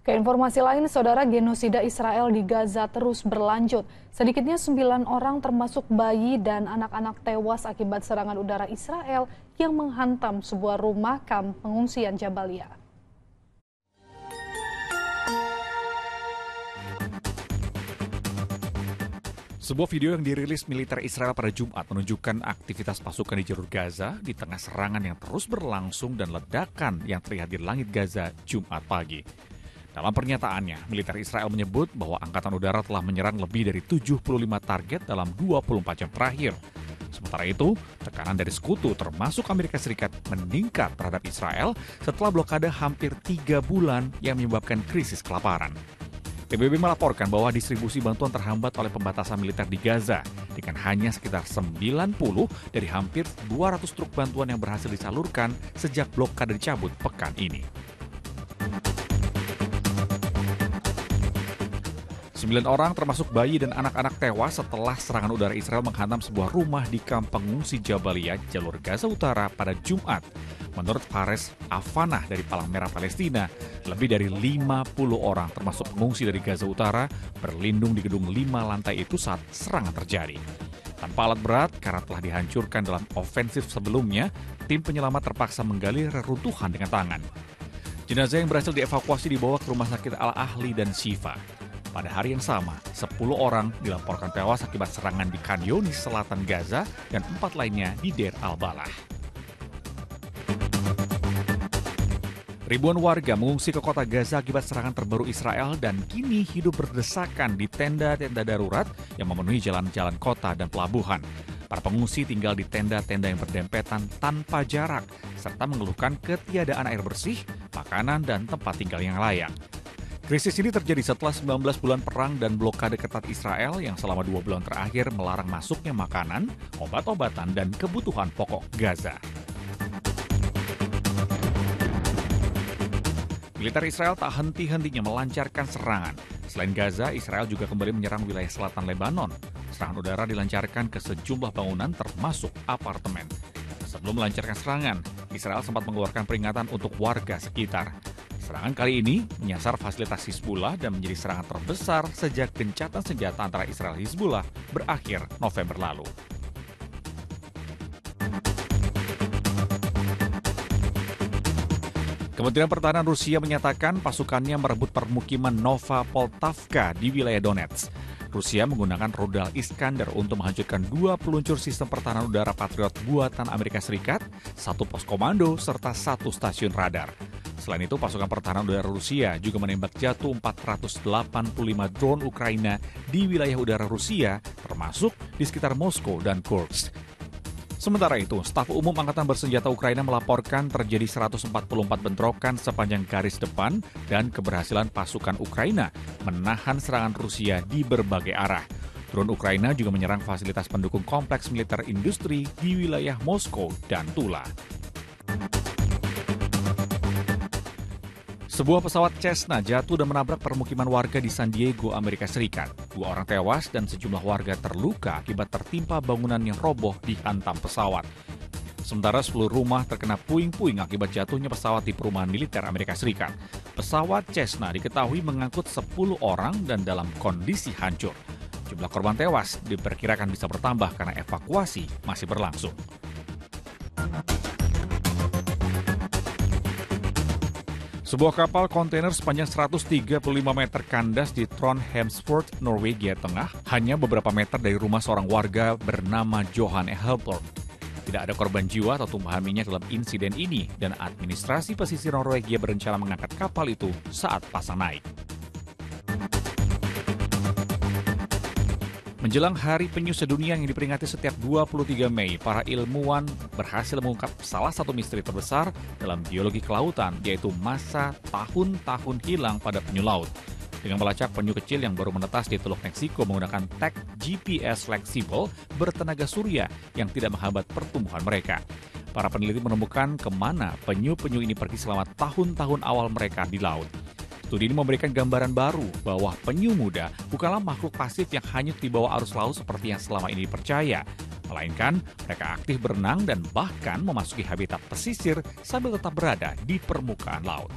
Ke informasi lain, saudara, genosida Israel di Gaza terus berlanjut. Sedikitnya 9 orang termasuk bayi dan anak-anak tewas akibat serangan udara Israel yang menghantam sebuah rumah kamp pengungsian Jabalia. Sebuah video yang dirilis militer Israel pada Jumat menunjukkan aktivitas pasukan di jalur Gaza di tengah serangan yang terus berlangsung dan ledakan yang terlihat di langit Gaza Jumat pagi. Dalam pernyataannya, militer Israel menyebut bahwa Angkatan Udara telah menyerang lebih dari 75 target dalam 24 jam terakhir. Sementara itu, tekanan dari sekutu termasuk Amerika Serikat meningkat terhadap Israel setelah blokade hampir 3 bulan yang menyebabkan krisis kelaparan. PBB melaporkan bahwa distribusi bantuan terhambat oleh pembatasan militer di Gaza dengan hanya sekitar 90 dari hampir 200 truk bantuan yang berhasil disalurkan sejak blokade dicabut pekan ini. 9 orang termasuk bayi dan anak-anak tewas setelah serangan udara Israel menghantam sebuah rumah di kamp pengungsi Jabalia, jalur Gaza Utara pada Jumat. Menurut Fares Afanah dari Palang Merah Palestina, lebih dari 50 orang termasuk pengungsi dari Gaza Utara berlindung di gedung 5 lantai itu saat serangan terjadi. Tanpa alat berat karena telah dihancurkan dalam ofensif sebelumnya, tim penyelamat terpaksa menggali reruntuhan dengan tangan. Jenazah yang berhasil dievakuasi dibawa ke Rumah Sakit Al-Ahli dan Shifa. Pada hari yang sama, 10 orang dilaporkan tewas akibat serangan di Khan Younis, selatan Gaza, dan 4 lainnya di Deir al-Balah. Ribuan warga mengungsi ke kota Gaza akibat serangan terbaru Israel dan kini hidup berdesakan di tenda-tenda darurat yang memenuhi jalan-jalan kota dan pelabuhan. Para pengungsi tinggal di tenda-tenda yang berdempetan tanpa jarak, serta mengeluhkan ketiadaan air bersih, makanan, dan tempat tinggal yang layak. Krisis ini terjadi setelah 19 bulan perang dan blokade ketat Israel yang selama 2 bulan terakhir melarang masuknya makanan, obat-obatan, dan kebutuhan pokok Gaza. Militer Israel tak henti-hentinya melancarkan serangan. Selain Gaza, Israel juga kembali menyerang wilayah selatan Lebanon. Serangan udara dilancarkan ke sejumlah bangunan termasuk apartemen. Sebelum melancarkan serangan, Israel sempat mengeluarkan peringatan untuk warga sekitar. Serangan kali ini menyasar fasilitas Hizbullah dan menjadi serangan terbesar sejak gencatan senjata antara Israel dan Hizbullah berakhir November lalu. Kementerian Pertahanan Rusia menyatakan pasukannya merebut permukiman Novopoltavka di wilayah Donetsk. Rusia menggunakan rudal Iskander untuk menghancurkan 2 peluncur sistem pertahanan udara Patriot buatan Amerika Serikat, 1 pos komando, serta 1 stasiun radar. Selain itu, pasukan pertahanan udara Rusia juga menembak jatuh 485 drone Ukraina di wilayah udara Rusia, termasuk di sekitar Moskow dan Kursk. Sementara itu, Staf Umum Angkatan Bersenjata Ukraina melaporkan terjadi 144 bentrokan sepanjang garis depan dan keberhasilan pasukan Ukraina menahan serangan Rusia di berbagai arah. Drone Ukraina juga menyerang fasilitas pendukung kompleks militer industri di wilayah Moskow dan Tula. Sebuah pesawat Cessna jatuh dan menabrak permukiman warga di San Diego, Amerika Serikat. 2 orang tewas dan sejumlah warga terluka akibat tertimpa bangunan yang roboh dihantam pesawat. Sementara 10 rumah terkena puing-puing akibat jatuhnya pesawat di perumahan militer Amerika Serikat. Pesawat Cessna diketahui mengangkut 10 orang dan dalam kondisi hancur. Jumlah korban tewas diperkirakan bisa bertambah karena evakuasi masih berlangsung. Sebuah kapal kontainer sepanjang 135 meter kandas di Trondheimsfjord, Norwegia Tengah, hanya beberapa meter dari rumah seorang warga bernama Johan Helper. Tidak ada korban jiwa atau tumpahan minyak dalam insiden ini, dan administrasi pesisir Norwegia berencana mengangkat kapal itu saat pasang naik. Menjelang Hari Penyu Sedunia yang diperingati setiap 23 Mei, para ilmuwan berhasil mengungkap salah satu misteri terbesar dalam biologi kelautan, yaitu masa tahun-tahun hilang pada penyu laut. Dengan melacak penyu kecil yang baru menetas di Teluk Meksiko menggunakan tag GPS fleksibel bertenaga surya yang tidak menghambat pertumbuhan mereka. Para peneliti menemukan kemana penyu-penyu ini pergi selama tahun-tahun awal mereka di laut. Studi ini memberikan gambaran baru bahwa penyu muda bukanlah makhluk pasif yang hanyut di bawah arus laut seperti yang selama ini dipercaya. Melainkan, mereka aktif berenang dan bahkan memasuki habitat pesisir sambil tetap berada di permukaan laut.